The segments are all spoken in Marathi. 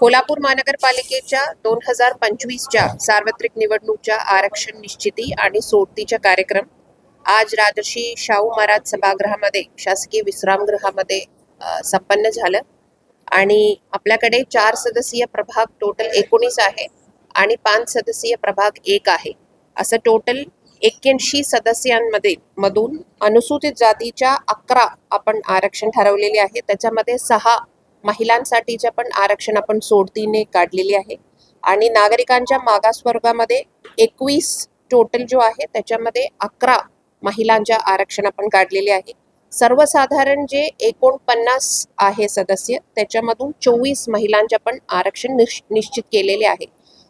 कोल्हापूर महानगरपालिकेच्या 2025च्या सार्वत्रिक निवडणूकच्या आरक्षण निश्चिती आणि सोडतीचा कार्यक्रम आज राजर्षी शाहू महाराज सभागृहामध्ये शासकीय विश्रामगृहामध्ये संपन्न झालं आणि आपल्याकडे 4 सदस्यीय प्रभाग टोटल 19 आहे आणि 5 सदस्यीय प्रभाग 1 आहे. असं टोटल 81 सदस्यांमध्ये मधून अनुसूचित जातीच्या 11 आपण आरक्षण ठरवलेले आहे. त्याच्यामध्ये 6 महिलांसाठीचे पण आरक्षण आपण सोडतीने काढलेले आहे आणि नागरिकांच्या मागासवर्गामध्ये 21 टोटल जो आहे त्याच्यामध्ये 11 महिलांच्या आरक्षण आपण काढलेले आहे. सर्वसाधारण जे 49 आहे सदस्य त्याच्यामधून 24 महिलांच्या पण आरक्षण निश्चित केलेले आहे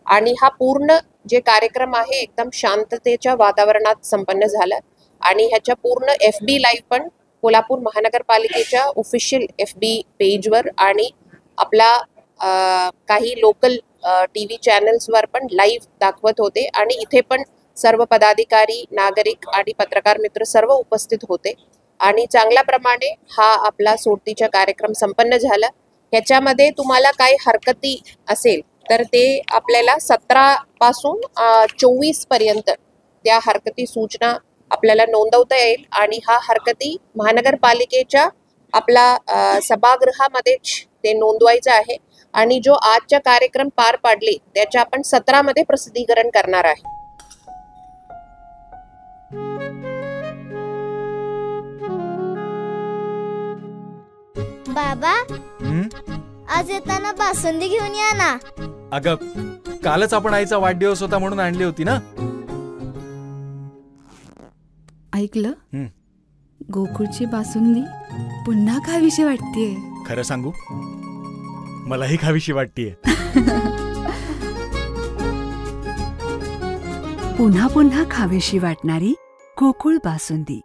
आणि हा पूर्ण जे कार्यक्रम आहे एकदम शांततेच्या वातावरणात संपन्न झाला आणि ह्याच्या पूर्ण FB लाईव्ह पण कोल्हापूर महानगरपालिकेच्या ऑफिशियल FB पेजवर आणि आपला काही लोकल TV चॅनल्सवर पण लाईव्ह दाखवत होते आणि इथे पण सर्व पदाधिकारी, नागरिक आणि पत्रकार मित्र सर्व उपस्थित होते आणि चांगल्या प्रमाणे हा आपला सोडतीचा कार्यक्रम संपन्न झाला. ह्याच्यामध्ये तुम्हाला काही हरकती असेल तर ते आपल्याला 17 पासून 24 पर्यंत त्या हरकती सूचना आपल्याला नोंदवता येईल आणि हा हरकती महानगरपालिकेच्या आपला सभागृहामध्येच ते नोंदवायचं आहे आणि जो आजचा कार्यक्रम पार पाडले त्याच्या आपण 17 मध्ये प्रसिद्धीकरण करणार आहे. बाबा आज येताना बासुंदी घेऊन या ना. अगं कालच आपण आईचा वाढदिवस होता म्हणून आणली होती ना. ऐकलं, गोकुळची बासुंदी पुन्हा खावीशी वाटतेय. खरं सांगू, मलाही खावीशी वाटतेय. पुन्हा पुन्हा खावीशी वाटणारी गोकुळ बासुंदी.